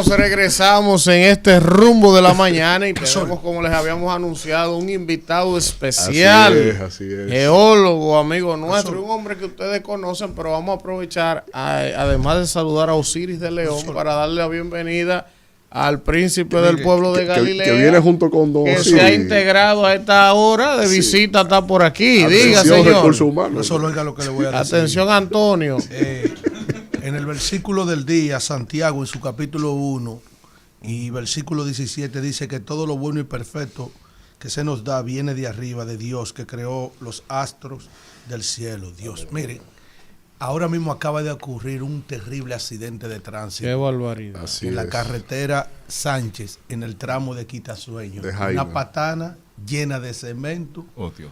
Regresamos en este rumbo de la mañana y tenemos, como les habíamos anunciado, un invitado especial, así es. Geólogo, amigo nuestro, un hombre que ustedes conocen, pero vamos a aprovechar, además de saludar a Osiris de León, para darle la bienvenida al príncipe del pueblo de Galilea, que viene junto con Don que Osiris, se ha integrado a esta hora de visita, está por aquí. Atención, diga, señor. Recursos Humanos. No solo oiga lo que le voy a decir. Atención, Antonio. En el versículo del día, Santiago en su capítulo 1 y versículo 17 dice que todo lo bueno y perfecto que se nos da viene de arriba, de Dios, que creó los astros del cielo. Dios, miren, ahora mismo acaba de ocurrir un terrible accidente de tránsito. Qué barbaridad. Así en la es. carretera Sánchez, en el tramo de Quitasueño. De Jaina. Una patana llena de cemento. Oh, Dios.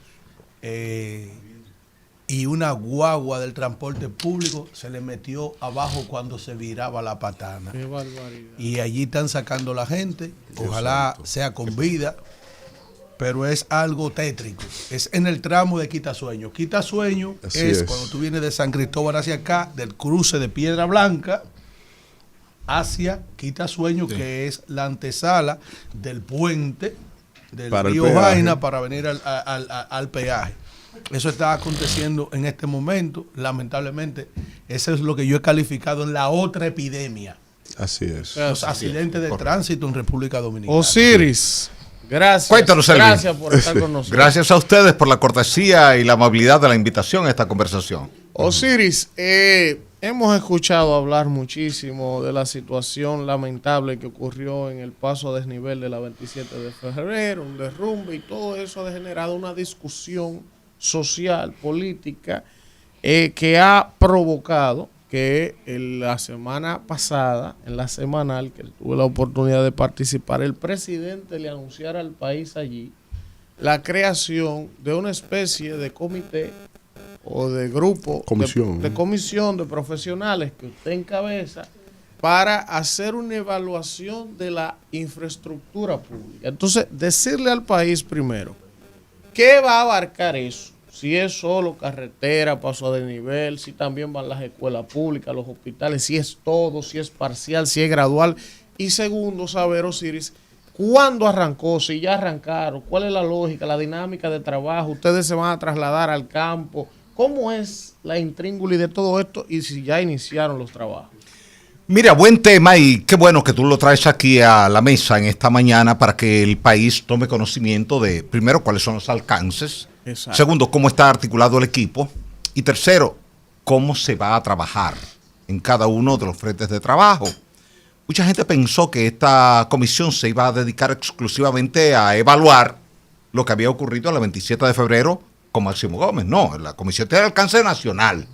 Y una guagua del transporte público se le metió abajo cuando se viraba la patana. Qué barbaridad. Y allí están sacando la gente. Ojalá sea con vida. Pero es algo tétrico. Es en el tramo de Quitasueño. Quitasueño es cuando tú vienes de San Cristóbal hacia acá, del cruce de Piedra Blanca hacia Quitasueño, que es la antesala del puente del río Jaina para venir al peaje. Eso está aconteciendo en este momento. Lamentablemente, eso es lo que yo he calificado en la otra epidemia. Así es. Los accidentes de tránsito en República Dominicana. Osiris, gracias. Cuéntanos, Elvin. Gracias por estar con nosotros. Gracias a ustedes por la cortesía y la amabilidad de la invitación a esta conversación. Osiris, hemos escuchado hablar muchísimo de la situación lamentable que ocurrió en el paso a desnivel de la 27 de febrero, un derrumbe, y todo eso ha generado una discusión social, política, que ha provocado que la semana pasada, en la semanal, que tuve la oportunidad de participar, el presidente le anunciara al país allí la creación de una especie de comité o de grupo, de comisión de profesionales que usted encabeza para hacer una evaluación de la infraestructura pública. Entonces, decirle al país primero, ¿qué va a abarcar eso? Si es solo carretera, paso a desnivel, si también van las escuelas públicas, los hospitales, si es todo, si es parcial, si es gradual. Y segundo, saber, Osiris, ¿cuándo arrancó? Si ya arrancaron, ¿cuál es la lógica, la dinámica de trabajo? ¿Ustedes se van a trasladar al campo? ¿Cómo es la intríngulis de todo esto y si ya iniciaron los trabajos? Mira, buen tema y qué bueno que tú lo traes aquí a la mesa en esta mañana para que el país tome conocimiento de, primero, cuáles son los alcances. Exacto. Segundo, cómo está articulado el equipo. Y tercero, cómo se va a trabajar en cada uno de los frentes de trabajo. Mucha gente pensó que esta comisión se iba a dedicar exclusivamente a evaluar lo que había ocurrido el 27 de febrero con Máximo Gómez. No, la comisión tiene alcance nacional.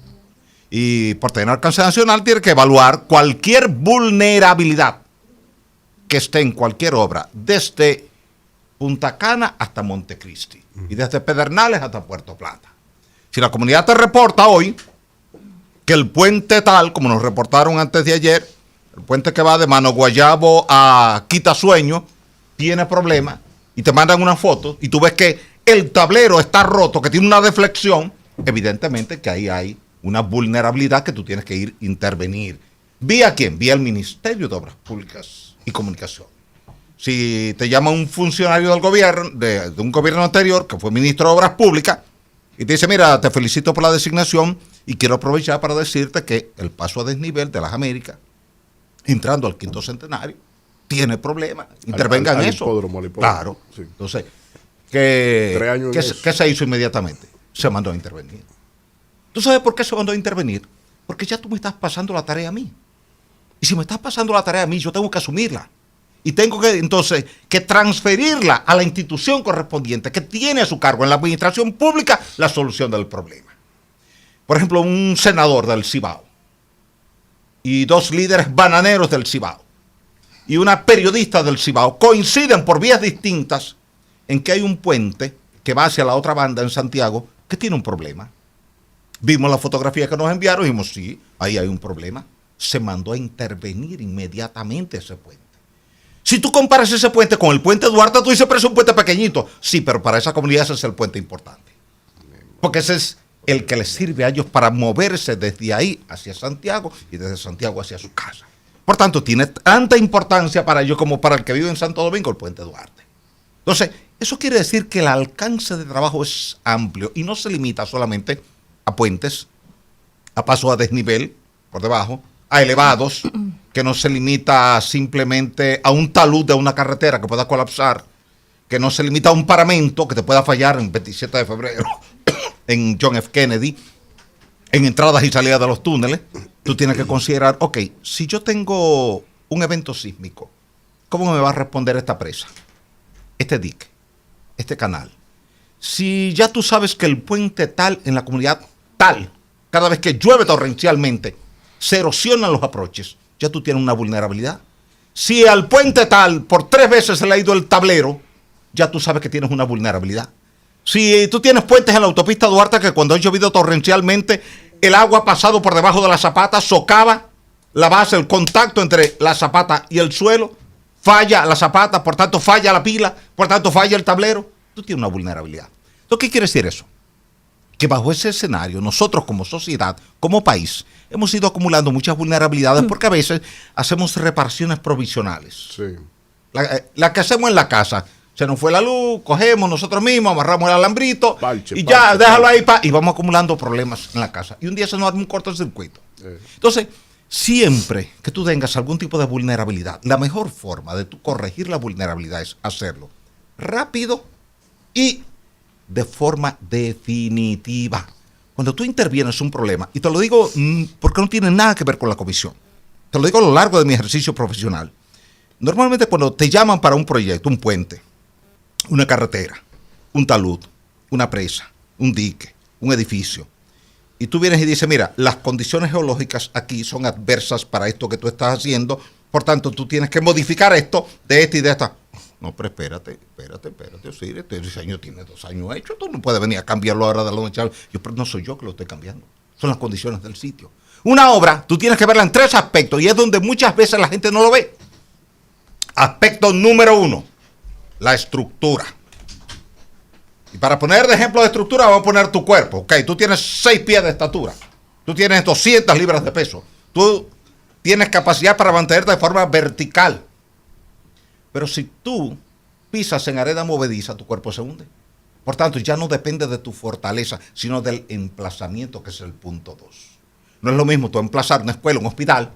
Y por tener alcance nacional tiene que evaluar cualquier vulnerabilidad que esté en cualquier obra, desde Punta Cana hasta Montecristi y desde Pedernales hasta Puerto Plata. Si la comunidad te reporta hoy que el puente tal, como nos reportaron antes de ayer, el puente que va de Mano Guayabo a Quitasueño, tiene problemas y te mandan una foto y tú ves que el tablero está roto, que tiene una deflexión, evidentemente que ahí hay una vulnerabilidad que tú tienes que ir a intervenir. ¿Vía quién? Vía el Ministerio de Obras Públicas y Comunicación. Si te llama un funcionario del gobierno, de un gobierno anterior, que fue ministro de Obras Públicas, y te dice, mira, te felicito por la designación y quiero aprovechar para decirte que el paso a desnivel de las Américas, entrando al 5º centenario, tiene problemas. Intervenga en eso. Claro. Sí. Entonces, ¿qué se hizo inmediatamente? Se mandó a intervenir. ¿Tú sabes por qué se mandó a intervenir? Porque ya tú me estás pasando la tarea a mí. Y si me estás pasando la tarea a mí, yo tengo que asumirla. Y tengo que, entonces, que transferirla a la institución correspondiente que tiene a su cargo en la administración pública la solución del problema. Por ejemplo, un senador del Cibao y 2 líderes bananeros del Cibao y una periodista del Cibao coinciden por vías distintas en que hay un puente que va hacia la otra banda en Santiago que tiene un problema. Vimos la fotografía que nos enviaron y dijimos, sí, ahí hay un problema. Se mandó a intervenir inmediatamente ese puente. Si tú comparas ese puente con el puente Duarte, tú dices, pero es un puente pequeñito. Sí, pero para esa comunidad ese es el puente importante. Porque ese es el que les sirve a ellos para moverse desde ahí hacia Santiago y desde Santiago hacia su casa. Por tanto, tiene tanta importancia para ellos como para el que vive en Santo Domingo, el Puente Duarte. Entonces, eso quiere decir que el alcance de trabajo es amplio y no se limita solamente a puentes, a pasos a desnivel por debajo, a elevados, que no se limita simplemente a un talud de una carretera que pueda colapsar, que no se limita a un paramento que te pueda fallar en 27 de febrero, en John F. Kennedy, en entradas y salidas de los túneles. Tú tienes que considerar, ok, si yo tengo un evento sísmico, ¿cómo me va a responder esta presa, este dique, este canal? Si ya tú sabes que el puente tal en la comunidad tal, cada vez que llueve torrencialmente, se erosionan los aproches, ya tú tienes una vulnerabilidad. Si al puente tal por 3 veces se le ha ido el tablero, ya tú sabes que tienes una vulnerabilidad. Si tú tienes puentes en la autopista Duarte que cuando ha llovido torrencialmente, el agua ha pasado por debajo de la zapata, socava la base, el contacto entre la zapata y el suelo, falla la zapata, por tanto falla la pila, por tanto falla el tablero, tú tienes una vulnerabilidad. Entonces, ¿qué quiere decir eso? Que bajo ese escenario, nosotros como sociedad, como país, hemos ido acumulando muchas vulnerabilidades porque a veces hacemos reparaciones provisionales. Sí. La que hacemos en la casa. Se nos fue la luz, cogemos nosotros mismos, amarramos el alambrito Parche, y ya, parche, déjalo parche. ahí y vamos acumulando problemas en la casa. Y un día se nos arma un cortocircuito. Entonces, siempre que tú tengas algún tipo de vulnerabilidad, la mejor forma de tú corregir la vulnerabilidad es hacerlo rápido y de forma definitiva. Cuando tú intervienes un problema, y te lo digo porque no tiene nada que ver con la comisión, te lo digo a lo largo de mi ejercicio profesional. Normalmente cuando te llaman para un proyecto, un puente, una carretera, un talud, una presa, un dique, un edificio, y tú vienes y dices, mira, las condiciones geológicas aquí son adversas para esto que tú estás haciendo, por tanto tú tienes que modificar esto de esta y de esta. No, pero espérate, sí, este diseño tiene 2 años hecho, tú no puedes venir a cambiarlo ahora de la noche. Pero no soy yo que lo estoy cambiando, son las condiciones del sitio. Una obra, tú tienes que verla en 3 aspectos y es donde muchas veces la gente no lo ve. Aspecto número 1, la estructura. Y para poner de ejemplo de estructura, vamos a poner tu cuerpo. Ok, tú tienes 6 pies de estatura. Tú tienes 200 libras de peso. Tú tienes capacidad para mantenerte de forma vertical. Pero si tú pisas en arena movediza, tu cuerpo se hunde. Por tanto, ya no depende de tu fortaleza, sino del emplazamiento, que es el punto 2. No es lo mismo tú emplazar una escuela, un hospital,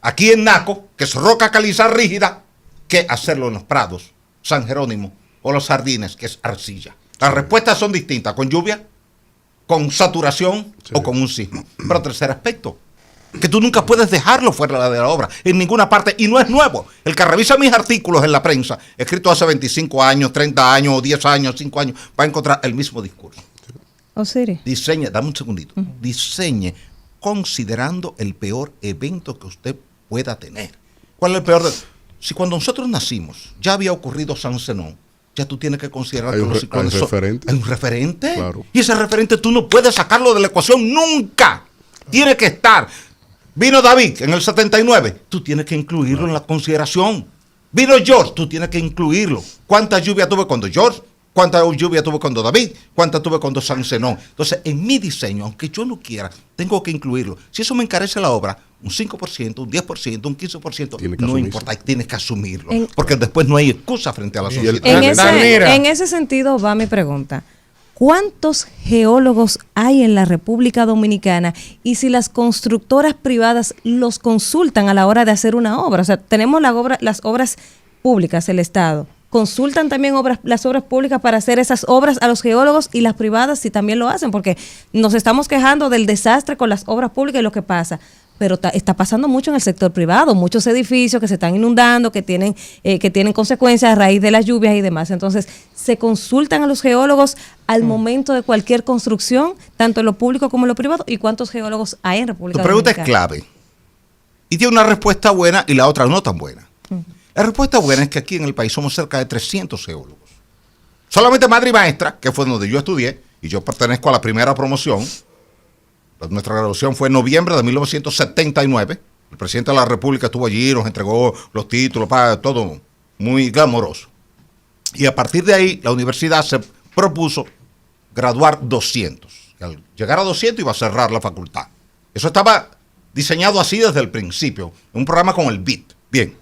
aquí en Naco, que es roca caliza rígida, que hacerlo en los Prados, San Jerónimo o los Jardines, que es arcilla. Las respuestas son distintas, con lluvia, con saturación o con un sismo. Pero tercer aspecto, que tú nunca puedes dejarlo fuera de la obra, en ninguna parte, y no es nuevo. El que revisa mis artículos en la prensa, escritos hace 25 años, 30 años, o 10 años, 5 años, va a encontrar el mismo discurso. Osiris. Diseñe, dame un segundito, diseñe considerando el peor evento que usted pueda tener. ¿Cuál es el peor? Si cuando nosotros nacimos ya había ocurrido San Zenón, ya tú tienes que considerar que los ciclones son... referente. ¿Hay un referente? Claro. Y ese referente tú no puedes sacarlo de la ecuación nunca. Tiene que estar. Vino David en el 79, tú tienes que incluirlo en la consideración. Vino George, tú tienes que incluirlo. ¿Cuánta lluvia tuve cuando George? ¿Cuánta lluvia tuve cuando David? ¿Cuánta tuve cuando San Zenón? Entonces, en mi diseño, aunque yo no quiera, tengo que incluirlo. Si eso me encarece la obra, un 5%, un 10%, un 15%, no importa, tienes que asumirlo. Porque después no hay excusa frente a la sociedad. En ese sentido va mi pregunta. ¿Cuántos geólogos hay en la República Dominicana? Y si las constructoras privadas los consultan a la hora de hacer una obra. O sea, tenemos las obras públicas, el Estado. ¿Consultan también las obras públicas para hacer esas obras a los geólogos, y las privadas si también lo hacen? Porque nos estamos quejando del desastre con las obras públicas y lo que pasa. Pero está pasando mucho en el sector privado, muchos edificios que se están inundando, que tienen consecuencias a raíz de las lluvias y demás. Entonces, ¿se consultan a los geólogos al momento de cualquier construcción, tanto en lo público como en lo privado? ¿Y cuántos geólogos hay en República Dominicana? Tu pregunta es clave. Y tiene una respuesta buena y la otra no tan buena. La respuesta buena es que aquí en el país somos cerca de 300 geólogos. Solamente Madre y Maestra, que fue donde yo estudié, y yo pertenezco a la primera promoción. Nuestra graduación fue en noviembre de 1979. El presidente de la República estuvo allí, nos entregó los títulos, todo muy glamoroso. Y a partir de ahí, la universidad se propuso graduar 200. Al llegar a 200 iba a cerrar la facultad. Eso estaba diseñado así desde el principio, un programa con el BIT. Bien,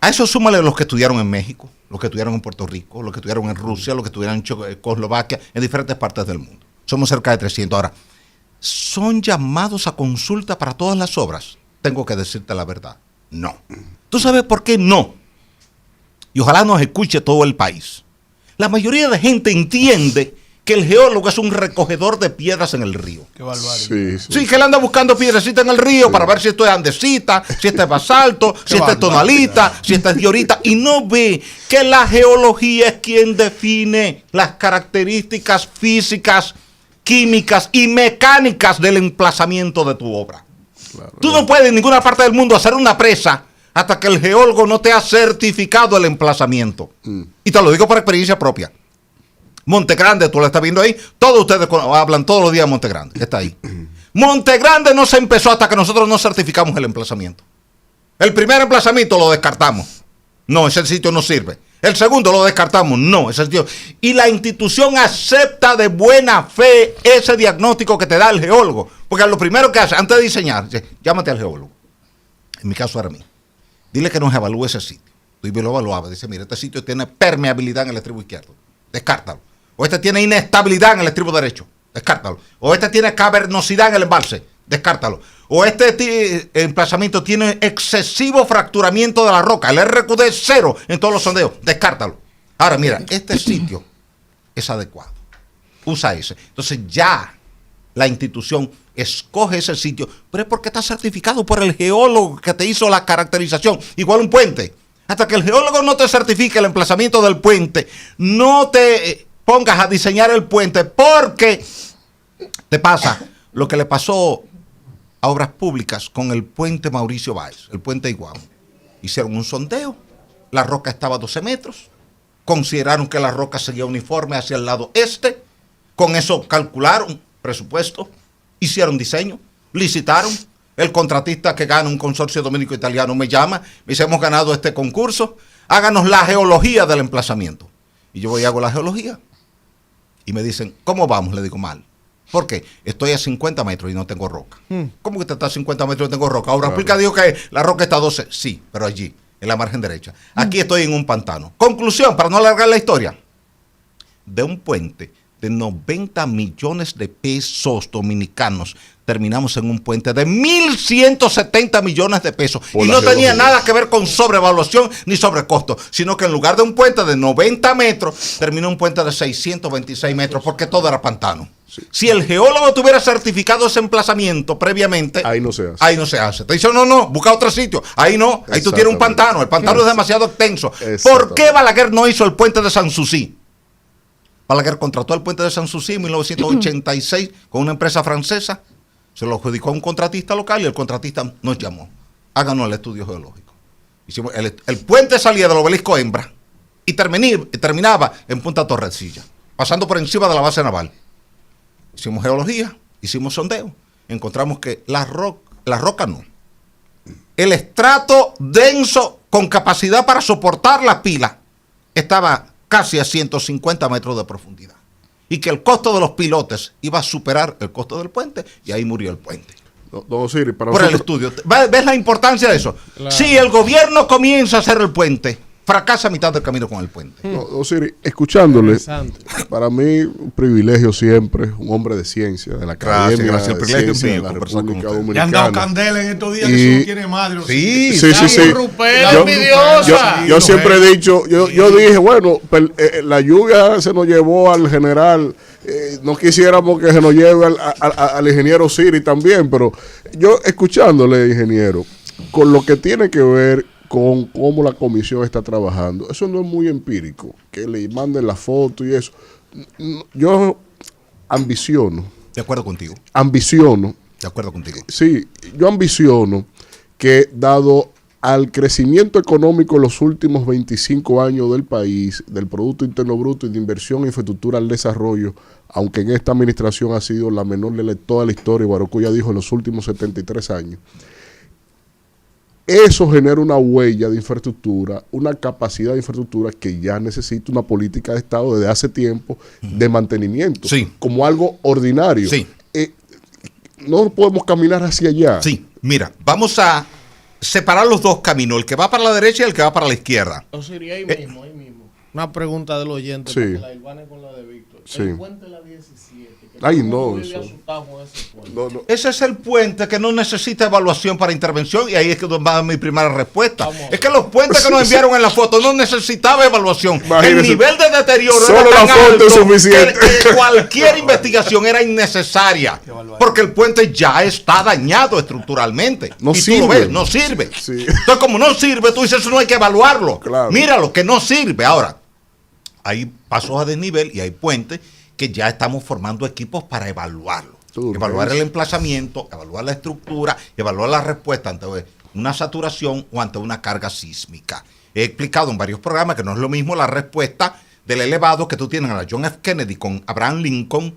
a eso súmale los que estudiaron en México, los que estudiaron en Puerto Rico, los que estudiaron en Rusia, los que estudiaron en Checoslovaquia, en diferentes partes del mundo. Somos cerca de 300. Ahora, ¿son llamados a consulta para todas las obras? Tengo que decirte la verdad, no. ¿Tú sabes por qué no? Y ojalá nos escuche todo el país. La mayoría de gente entiende que el geólogo es un recogedor de piedras en el río. Qué barbaridad. Sí, que él anda buscando piedrecitas en el río para ver si esto es andesita, si esto es basalto, si esto es tonalita, si esto es diorita. Y no ve que la geología es quien define las características físicas, químicas y mecánicas del emplazamiento de tu obra. Claro, tú no puedes en ninguna parte del mundo hacer una presa hasta que el geólogo no te ha certificado el emplazamiento. Y te lo digo por experiencia propia. Monte Grande, tú lo estás viendo ahí, todos ustedes hablan todos los días de Monte Grande, está ahí. Monte Grande no se empezó hasta que nosotros no certificamos el emplazamiento. El primer emplazamiento lo descartamos. No, ese sitio no sirve. El segundo lo descartamos. No, ese sitio. Y la institución acepta de buena fe ese diagnóstico que te da el geólogo. Porque lo primero que hace, antes de diseñar, dice, llámate al geólogo. En mi caso era mí. Dile que nos evalúe ese sitio. Y lo evaluaba. Dice, mira, este sitio tiene permeabilidad en el estribo izquierdo. Descártalo. O este tiene inestabilidad en el estribo derecho. Descártalo. O este tiene cavernosidad en el embalse. Descártalo. O este emplazamiento tiene excesivo fracturamiento de la roca. El RQD es 0 en todos los sondeos. Descártalo. Ahora, mira, este sitio es adecuado. Usa ese. Entonces ya la institución escoge ese sitio, pero es porque está certificado por el geólogo que te hizo la caracterización. Igual un puente. Hasta que el geólogo no te certifique el emplazamiento del puente, no te pongas a diseñar el puente, porque te pasa lo que le pasó a Obras Públicas con el puente Mauricio Báez, el puente Iguao. Hicieron un sondeo, la roca estaba a 12 metros, consideraron que la roca seguía uniforme hacia el lado este, con eso calcularon presupuesto, hicieron diseño, licitaron. El contratista que gana un consorcio dominico-italiano me llama, me dice, hemos ganado este concurso, háganos la geología del emplazamiento. Y yo voy y hago la geología. Y me dicen, ¿cómo vamos? Le digo, mal. ¿Por qué? Estoy a 50 metros y no tengo roca. ¿Cómo que te está a 50 metros y no tengo roca? Ahora, Pública dijo que la roca está a 12. Sí, pero allí, en la margen derecha. Aquí estoy en un pantano. Conclusión, para no alargar la historia. De un puente de 90 millones de pesos dominicanos, terminamos en un puente de 1.170 millones de pesos. Y no tenía nada que ver con sobrevaluación ni sobrecosto, sino que en lugar de un puente de 90 metros, terminó un puente de 626 metros, porque todo era pantano. Sí. Si el geólogo tuviera certificado ese emplazamiento previamente, ahí no se hace. Ahí no se hace. Te dice, no, busca otro sitio. Ahí no, ahí tú tienes un pantano. El pantano es demasiado extenso. ¿Por qué Balaguer no hizo el puente de Sanssouci? Balaguer contrató el puente de Sanssouci en 1986 con una empresa francesa. Se lo adjudicó a un contratista local y el contratista nos llamó. Háganos el estudio geológico. Hicimos el puente salía del obelisco Hembra y terminaba en Punta Torrecilla, pasando por encima de la base naval. Hicimos geología, hicimos sondeo. Encontramos que la roca no. El estrato denso con capacidad para soportar la pila estaba casi a 150 metros de profundidad. Y que el costo de los pilotes iba a superar el costo del puente, y ahí murió el puente. Don Osiris, para por el estudio. ¿Ves la importancia de eso? Claro. Si el gobierno comienza a hacer el puente, fracasa a mitad del camino con el puente. No, Osiris, escuchándole, para mí un privilegio siempre, un hombre de ciencia, de la Academia de Ciencia de la República Dominicana. Le han dado candela en estos días, que eso no tiene madre. Sí. Yo Sí. siempre he dicho, yo dije, bueno, la lluvia se nos llevó al general, no quisiéramos que se nos lleve al ingeniero Osiris también, pero yo escuchándole, ingeniero, con lo que tiene que ver con cómo la comisión está trabajando, eso no es muy empírico, que le manden la foto y eso. Yo ambiciono. De acuerdo contigo. De acuerdo contigo. Sí, yo ambiciono que, dado al crecimiento económico en los últimos 25 años del país, del Producto Interno Bruto y de inversión en infraestructura al desarrollo, aunque en esta administración ha sido la menor de toda la historia, Barocuya dijo en los últimos 73 años, eso genera una huella de infraestructura, una capacidad de infraestructura que ya necesita una política de Estado desde hace tiempo de mantenimiento, sí, como algo ordinario. Sí. No podemos caminar hacia allá. Sí. Mira, vamos a separar los dos caminos, el que va para la derecha y el que va para la izquierda. O sería ahí mismo, ahí mismo. Una pregunta del oyente, Sí. porque la Ivane con la de Víctor. Sí. El puente de la 17. Que Ay, todo el no, mundo vive eso. asustado con ese puente. No. Ese es el puente que no necesita evaluación para intervención y ahí es que va mi primera respuesta. Vamos. Es que los puentes que nos enviaron en la foto no necesitaba evaluación. Imagínese. El nivel de deterioro Solo era tan la foto alto es suficiente. que cualquier investigación era innecesaria porque el puente ya está dañado estructuralmente. No y sirve. tú lo ves, no sirve. Sí. Entonces, como no sirve, tú dices, eso no hay que evaluarlo. Claro. Míralo, que no sirve. Ahora, hay pasos a desnivel y hay puentes que ya estamos formando equipos para evaluarlo. Evaluar el emplazamiento, evaluar la estructura, evaluar la respuesta ante una saturación o ante una carga sísmica. He explicado en varios programas que no es lo mismo la respuesta del elevado que tú tienes en la John F. Kennedy con Abraham Lincoln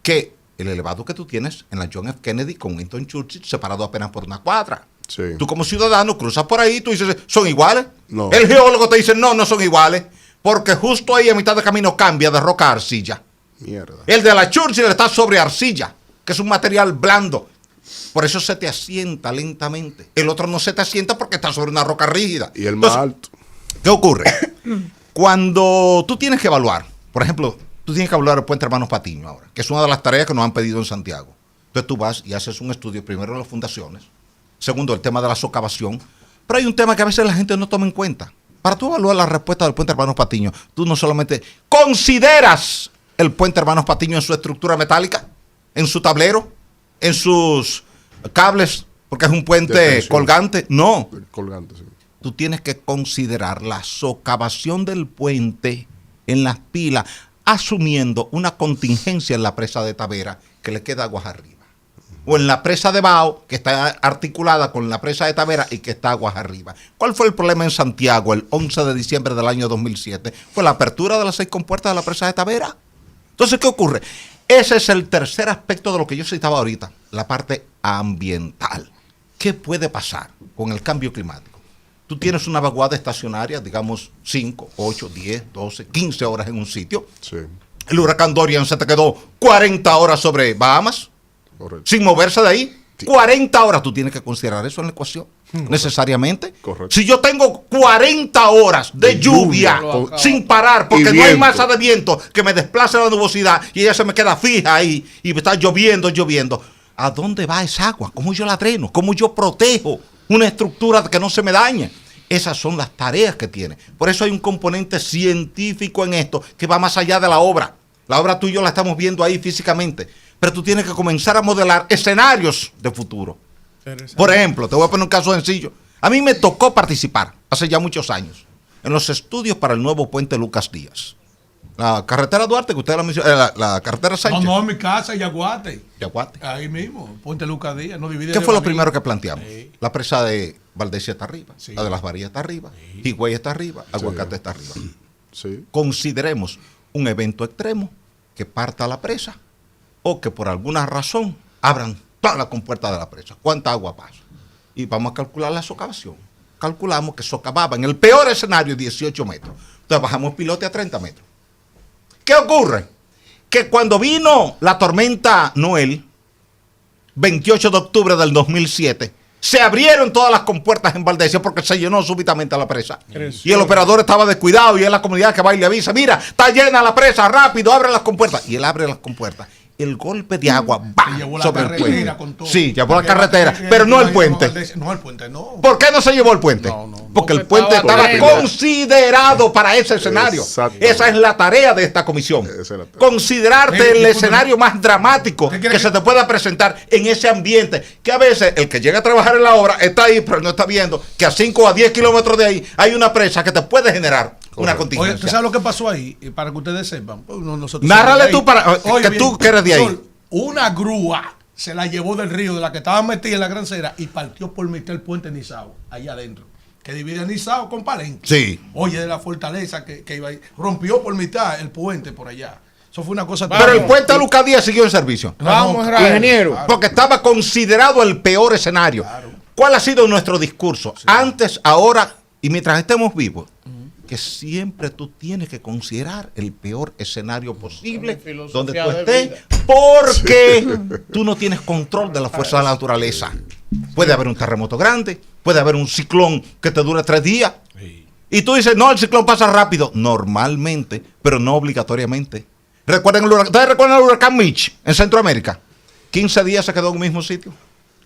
que el elevado que tú tienes en la John F. Kennedy con Winston Churchill separado apenas por una cuadra. Sí. Tú como ciudadano cruzas por ahí y tú dices, ¿son iguales? No. El geólogo te dice, no son iguales, porque justo ahí a mitad de camino cambia de roca a arcilla. Mierda. El de la Churchill está sobre arcilla, que es un material blando. Por eso se te asienta lentamente. El otro no se te asienta porque está sobre una roca rígida. Y el más Entonces, alto. ¿qué ocurre? Cuando tú tienes que evaluar, por ejemplo, tú tienes que evaluar el puente Hermanos Patiño ahora, que es una de las tareas que nos han pedido en Santiago. Entonces tú vas y haces un estudio, primero de las fundaciones, segundo el tema de la socavación, pero hay un tema que a veces la gente no toma en cuenta. Para tú evaluar la respuesta del puente Hermanos Patiño, tú no solamente consideras el puente Hermanos Patiño en su estructura metálica, en su tablero, en sus cables, porque es un puente tensión. colgante. No, El colgante, sí. tú tienes que considerar la socavación del puente en las pilas, asumiendo una contingencia en la presa de Tavera que le queda aguas arriba. O en la presa de Bao, que está articulada con la presa de Tavera y que está aguas arriba. ¿Cuál fue el problema en Santiago el 11 de diciembre del año 2007? Fue la apertura de las 6 compuertas de la presa de Tavera. Entonces, ¿qué ocurre? Ese es el tercer aspecto de lo que yo citaba ahorita, la parte ambiental. ¿Qué puede pasar con el cambio climático? Tú tienes una vaguada estacionaria, digamos 5, 8, 10, 12, 15 horas en un sitio. Sí. El huracán Dorian se te quedó 40 horas sobre Bahamas, Correcto. sin moverse de ahí. Sí. 40 horas, tú tienes que considerar eso en la ecuación, necesariamente. Correcto. Si yo tengo 40 horas de lluvia Con- sin parar, porque y no hay viento. masa de viento que me desplace la nubosidad y ella se me queda fija ahí y me está lloviendo, ¿a dónde va esa agua? ¿Cómo yo la dreno? ¿Cómo yo protejo una estructura que no se me dañe? Esas son las tareas que tiene. Por eso hay un componente científico en esto que va más allá de la obra. La obra tú y yo la estamos viendo ahí físicamente, pero tú tienes que comenzar a modelar escenarios de futuro. Por ejemplo, te voy a poner un caso sencillo. A mí me tocó participar hace ya muchos años en los estudios para el nuevo puente Lucas Díaz. La carretera Duarte, que usted la mencionó, la carretera Sánchez. No, en mi casa, Yaguate. Yaguate. Ahí mismo, Puente Lucas Díaz, no divide. ¿Qué de fue lo Baní. primero que planteamos? Sí. La presa de Valdesia está arriba, Sí. la de Las Varillas está arriba, Higüey está arriba, Aguacate está arriba. Sí. Consideremos un evento extremo que parta la presa o que por alguna razón abran toda la compuerta de la presa. ¿Cuánta agua pasa? Y vamos a calcular la socavación. Calculamos que socavaba en el peor escenario 18 metros. Entonces bajamos pilote a 30 metros. ¿Qué ocurre? Que cuando vino la tormenta Noel, 28 de octubre del 2007, se abrieron todas las compuertas en Valdesia porque se llenó súbitamente la presa. Y el operador estaba descuidado y es la comunidad que va y le avisa, mira, está llena la presa, rápido, abre las compuertas. Y él abre las compuertas. El golpe de agua Se llevó la sobre el carretera puente. con todo. Sí, llevó la carretera, pero no el puente. No, el puente no. ¿Por qué no se llevó el puente? No. Porque el Porque puente estaba estaba lleno. considerado para ese escenario. Exactamente. Esa es la tarea de esta comisión. Esa es la tarea. Considerarte Mire, el discúlpeme. escenario más dramático ¿Usted que cree se que- te pueda presentar en ese ambiente. Que a veces el que llega a trabajar en la obra está ahí, pero no está viendo que a 5 o a 10 kilómetros de ahí hay una presa que te puede generar una Correcto. Oye, ¿tú contingencia. sabes lo que pasó ahí? Y para que ustedes sepan. Pues, nosotros Nárrale somos de tú ahí. para- que tú que eres de ahí. Una grúa se la llevó del río de la que estaba metida en la Gran Cera y partió por mitad el puente Nizao, allá adentro. Que divide a Nizao con Palenque. Sí. Oye, de la fortaleza que iba ahí. Rompió por mitad el puente por allá. Eso fue una cosa. Pero el puente Lucas Díaz siguió en servicio. Vamos, Israel. Ingeniero. Porque estaba considerado el peor escenario. Claro. ¿Cuál ha sido nuestro discurso? Antes, ahora y mientras estemos vivos. Que siempre tú tienes que considerar el peor escenario posible Mi filosofía donde tú de estés, vida. porque tú no tienes control de la fuerza de la naturaleza. Puede haber un terremoto grande, puede haber un ciclón que te dure 3 días. Sí. Y tú dices, no, el ciclón pasa rápido. Normalmente, pero no obligatoriamente. ¿Ustedes recuerdan el huracán Mitch en Centroamérica? 15 días se quedó en un mismo sitio.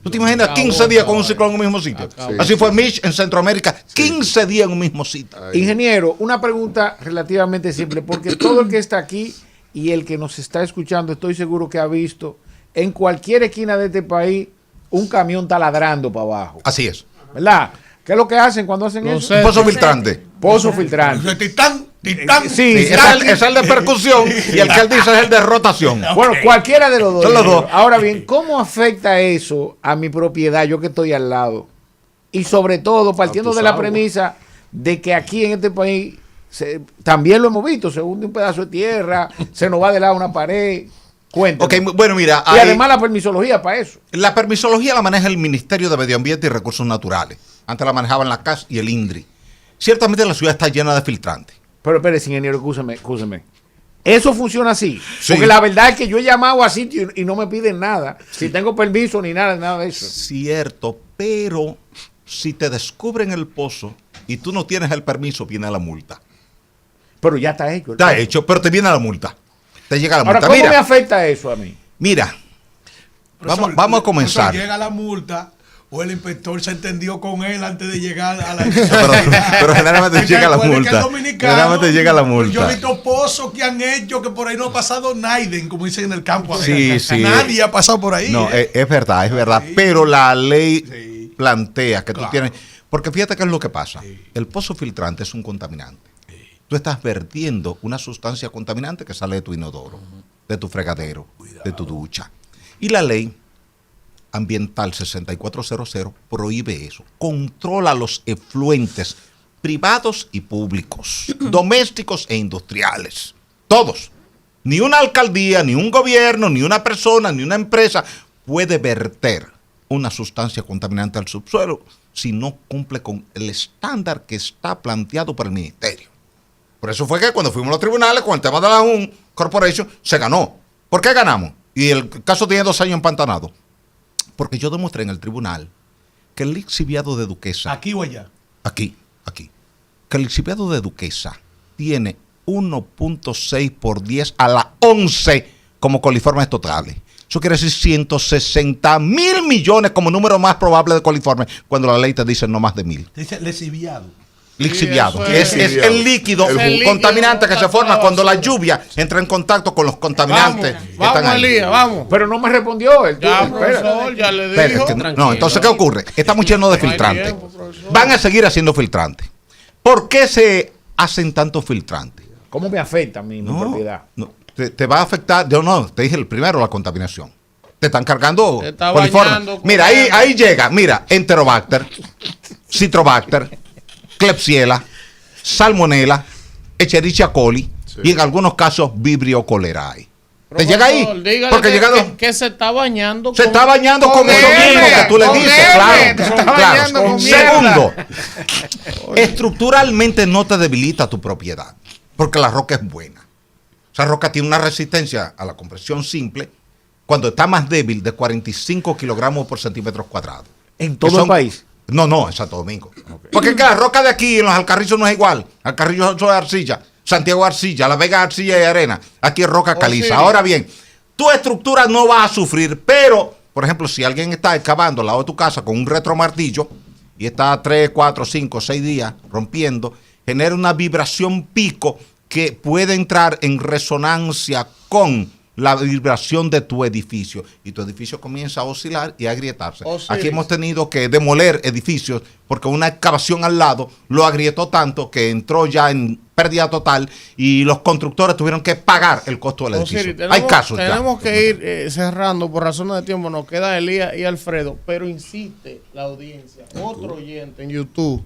¿Tú te imaginas 15 días con un ciclón en un mismo sitio? Sí, así fue Mitch en Centroamérica, 15 días en un mismo sitio. Ingeniero, una pregunta relativamente simple, porque todo el que está aquí y el que nos está escuchando, estoy seguro que ha visto en cualquier esquina de este país un camión taladrando para abajo. Así es. ¿Verdad? ¿Qué es lo que hacen cuando hacen eso? Un pozo filtrante. Pozo filtrante. Titán. Sí, es el de percusión y el que él dice es el de rotación. Bueno, cualquiera de los dos. Son los dos. Ahora bien, ¿cómo afecta eso a mi propiedad, yo que estoy al lado? Y sobre todo, partiendo de la premisa de que aquí en este país también lo hemos visto, se hunde un pedazo de tierra, se nos va de lado una pared. Cuéntame. Okay, bueno, mira. Y además la permisología para eso. La permisología la maneja el Ministerio de Medio Ambiente y Recursos Naturales. Antes la manejaban la CAS y el INDRI. Ciertamente la ciudad está llena de filtrantes. Pero espérese, ingeniero, escúcheme. Eso funciona así. Sí. Porque la verdad es que yo he llamado a sitio y no me piden nada. Si tengo permiso ni nada de eso. Cierto, pero si te descubren el pozo y tú no tienes el permiso, viene la multa. Pero ya está hecho. Está hecho, pero te viene la multa. Te llega la multa. Ahora, ¿cómo me afecta eso a mí? Mira, Profesor, vamos a comenzar. Llega la multa o el inspector se entendió con él antes de llegar a la... pero generalmente llega la multa. Generalmente llega la multa. Yo he visto pozos que han hecho que por ahí no ha pasado nadie, como dicen en el campo. Sí. Nadie ha pasado por ahí. No, es verdad. Sí. Pero la ley plantea que tú tienes... Porque fíjate qué es lo que pasa. Sí. El pozo filtrante es un contaminante. Sí. Tú estás vertiendo una sustancia contaminante que sale de tu inodoro, de tu fregadero, de tu ducha. Y la ley ambiental 6400 prohíbe eso. Controla los efluentes privados y públicos, domésticos e industriales. Todos. Ni una alcaldía, ni un gobierno, ni una persona, ni una empresa puede verter una sustancia contaminante al subsuelo si no cumple con el estándar que está planteado por el ministerio. Por eso fue que cuando fuimos a los tribunales con el tema de la UN Corporation se ganó. ¿Por qué ganamos? Y el caso tiene 2 años empantanado. Porque yo demostré en el tribunal que el lixiviado de Duquesa... ¿Aquí o allá? Aquí. Que el lixiviado de Duquesa tiene 1.6 por 10 a la 11 como coliformes totales. Eso quiere decir 160.000 millones como número más probable de coliformes, cuando la ley te dice no más de 1.000. Te dice lixiviado. Lixiviado, que es el líquido contaminante que se forma cuando la lluvia entra en contacto con los contaminantes. Vamos, Elías, vamos. Pero no me respondió él. Profesor, ya le dijo. No, entonces, ¿qué ocurre? Estamos llenos de filtrantes. Van a seguir haciendo filtrantes. ¿Por qué se hacen tantos filtrantes? ¿Cómo me afecta a mí mi propiedad? No, te va a afectar, te dije el primero, la contaminación. Te están cargando coliformes. Mira, ahí llega, Enterobacter, Citrobacter, Klebsiella, Salmonella, Escherichia coli y en algunos casos Vibrio cholerae. ¿Te llega ahí? Porque que se está bañando. Se está bañando con eso mismo que tú le dices, claro. Segundo, estructuralmente no te debilita tu propiedad, porque la roca es buena. Esa roca tiene una resistencia a la compresión simple cuando está más débil de 45 kilogramos por centímetros cuadrados. ¿En todo el país? No, en Santo Domingo. Okay. Porque la roca de aquí en los Alcarrizos no es igual. Alcarrizos es arcilla, Santiago arcilla, La Vega arcilla y arena. Aquí es roca caliza. Sí. Ahora bien, tu estructura no va a sufrir, pero, por ejemplo, si alguien está excavando al lado de tu casa con un retromartillo y está 3, 4, 5, 6 días rompiendo, genera una vibración pico que puede entrar en resonancia con la vibración de tu edificio y tu edificio comienza a oscilar y a agrietarse. Aquí hemos tenido que demoler edificios porque una excavación al lado lo agrietó tanto que entró ya en pérdida total y los constructores tuvieron que pagar el costo del edificio. Hay casos ya. Tenemos que ir cerrando por razones de tiempo. Nos queda Elías y Alfredo, pero insiste la audiencia. Otro oyente en YouTube,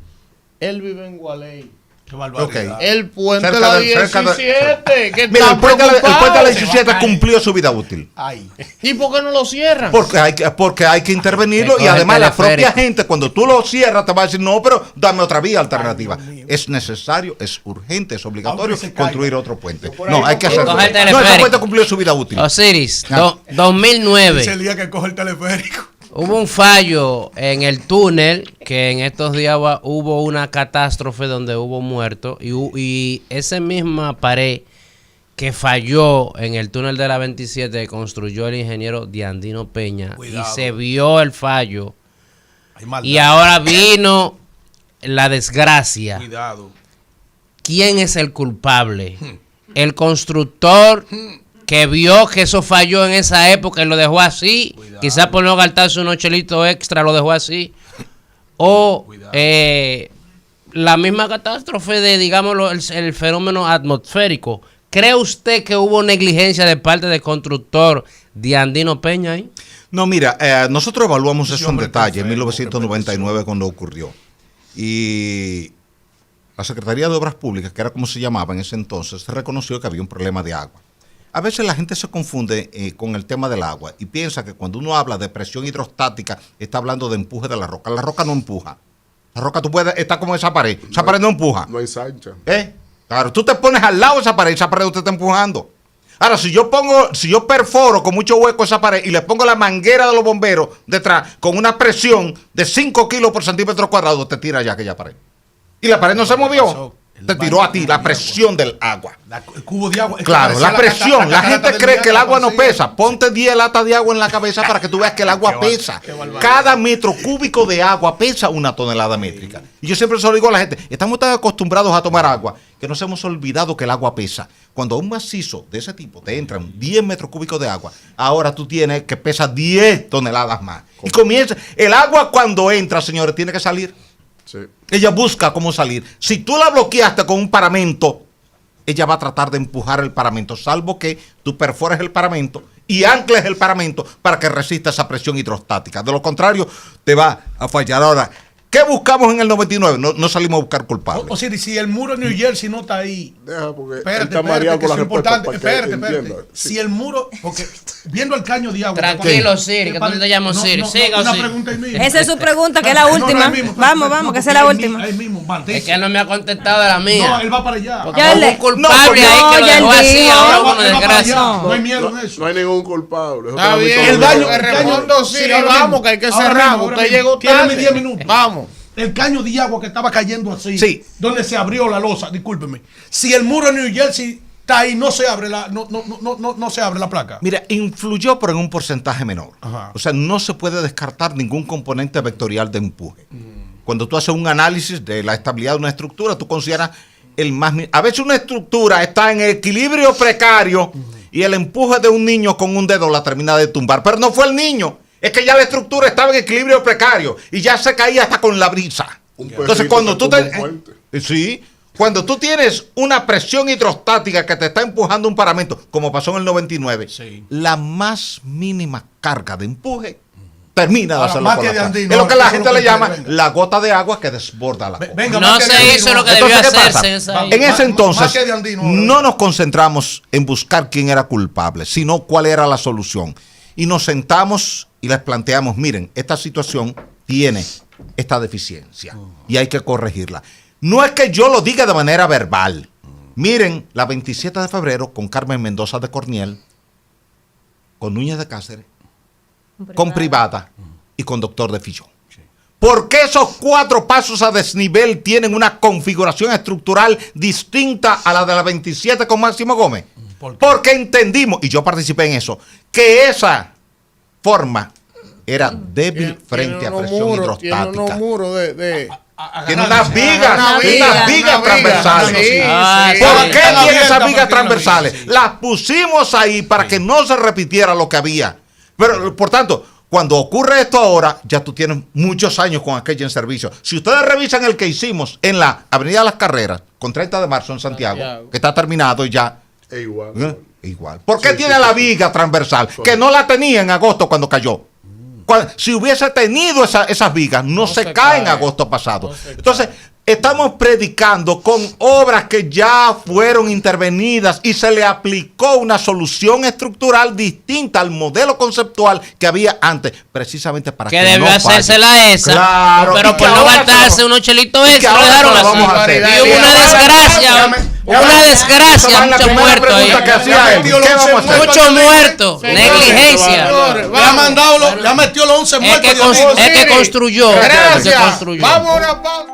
él vive en Gualey. Okay. El puente de la 17. Mira, el puente de la 17 cumplió su vida útil. Ay. ¿Y por qué no lo cierran? Porque hay que intervenirlo y además la propia gente, cuando tú lo cierras, te va a decir, no, pero dame otra vía alternativa. Es necesario, es urgente, es obligatorio construir otro puente. No, hay que hacerlo. No, ese puente cumplió su vida útil. Osiris, 2009. Es el día que coge el teleférico. Hubo un fallo en el túnel, que en estos días hubo una catástrofe donde hubo muertos y esa misma pared que falló en el túnel de la 27 construyó el ingeniero Diandino Peña. Cuidado. Y se vio el fallo. Y ahora vino la desgracia. Cuidado. ¿Quién es el culpable? El constructor que vio que eso falló en esa época y lo dejó así, quizás por no gastarse unos chelitos extra lo dejó así, o la misma catástrofe de, digámoslo, el fenómeno atmosférico. ¿Cree usted que hubo negligencia de parte del constructor Diandino Peña ahí? No, mira, nosotros evaluamos eso en detalle en 1999 cuando ocurrió. Y la Secretaría de Obras Públicas, que era como se llamaba en ese entonces, reconoció que había un problema de agua. A veces la gente se confunde con el tema del agua y piensa que cuando uno habla de presión hidrostática está hablando de empuje de la roca. La roca no empuja. La roca tú puedes estar como esa pared. Esa pared no empuja. No hay sancha. Claro, tú te pones al lado de esa pared usted está empujando. Ahora, si yo perforo con mucho hueco esa pared y le pongo la manguera de los bomberos detrás con una presión de 5 kilos por centímetro cuadrado, te tira ya aquella pared. Y la pared no se movió. Te tiró a ti la presión del agua. El cubo de agua. Claro, la presión. La gente cree que el agua no pesa. Ponte 10 latas de agua en la cabeza para que tú veas que el agua pesa. Cada metro cúbico de agua pesa 1 tonelada métrica. Y yo siempre se lo digo a la gente, estamos tan acostumbrados a tomar agua que nos hemos olvidado que el agua pesa. Cuando a un macizo de ese tipo te entran 10 metros cúbicos de agua, ahora tú tienes que pesa 10 toneladas más. Y comienza, el agua cuando entra, señores, tiene que salir. Sí. Ella busca cómo salir. Si tú la bloqueaste con un paramento, ella va a tratar de empujar el paramento, salvo que tú perfores el paramento y ancles el paramento para que resista esa presión hidrostática. De lo contrario, te va a fallar. Ahora, ¿qué buscamos en el 99? No salimos a buscar culpables. O sea, si el muro de New Jersey no está ahí. Deja porque espérate, que es importante. Espérate. Sí. Si el muro, porque viendo el caño de agua. Tranquilo, Siri, que tú te llamas Siri. Una pregunta ahí mismo. Esa es su pregunta, que es la última. Vamos, que esa es la última. Ahí mismo, es que él no me ha contestado de la mía. No, él va para allá. Porque hubo un culpable ahí que lo dejó así, ahora uno desgracia. No hay miedo en eso. No hay ningún culpable. Está bien, el daño. Respondo, Siri, vamos, que hay que cerrar. Usted llegó tarde. 10 minutos. Vamos. El caño de agua que estaba cayendo así, sí, donde se abrió la losa, discúlpeme. Si el muro de New Jersey está ahí, no se abre no se abre la placa. Mira, influyó, pero en un porcentaje menor. Ajá. O sea, no se puede descartar ningún componente vectorial de empuje. Cuando tú haces un análisis de la estabilidad de una estructura, tú consideras el más... A veces una estructura está en equilibrio precario y el empuje de un niño con un dedo la termina de tumbar, pero no fue el niño. Es que ya la estructura estaba en equilibrio precario y ya se caía hasta con la brisa. Entonces, cuando tú cuando tú tienes una presión hidrostática que te está empujando un paramento, como pasó en el 99, sí, la más mínima carga de empuje termina de hacerlo con la placa. Es lo que la gente le llama la gota de agua que desborda la copa. No se hizo lo que debió hacerse. En ese entonces no nos concentramos en buscar quién era culpable, sino cuál era la solución. Y nos sentamos y les planteamos, miren, esta situación tiene esta deficiencia y hay que corregirla. No es que yo lo diga de manera verbal. Miren, la 27 de febrero con Carmen Mendoza de Corniel, con Núñez de Cáceres, con Privada y con Doctor de Fillón. ¿Por qué esos 4 pasos a desnivel tienen una configuración estructural distinta a la de la 27 con Máximo Gómez? Porque entendimos, y yo participé en eso, que esa forma era débil frente a presión hidrostática. Tiene unas vigas transversales. ¿Por qué tiene esas vigas transversales? Las pusimos ahí para que no se repitiera lo que había. Pero, por tanto, cuando ocurre esto ahora, ya tú tienes muchos años con aquello en servicio. Si ustedes revisan el que hicimos en la Avenida de las Carreras, con 30 de marzo en Santiago, que está terminado y ya. Igual. ¿Por qué tiene la viga transversal? Que no la tenía en agosto cuando cayó. Si hubiese tenido esas vigas, no se cae en agosto pasado. Entonces, Estamos predicando con obras que ya fueron intervenidas y se le aplicó una solución estructural distinta al modelo conceptual que había antes, precisamente para que debió no hacérsela esa. Claro, pero por no gastarse unos chelitos extra, lo dejaron así. Y hubo una desgracia. Una desgracia, muchos muertos ahí. Muchos muertos. Negligencia. Le ha metido los 11 muertos. El que construyó. Gracias. Vamos a una pausa.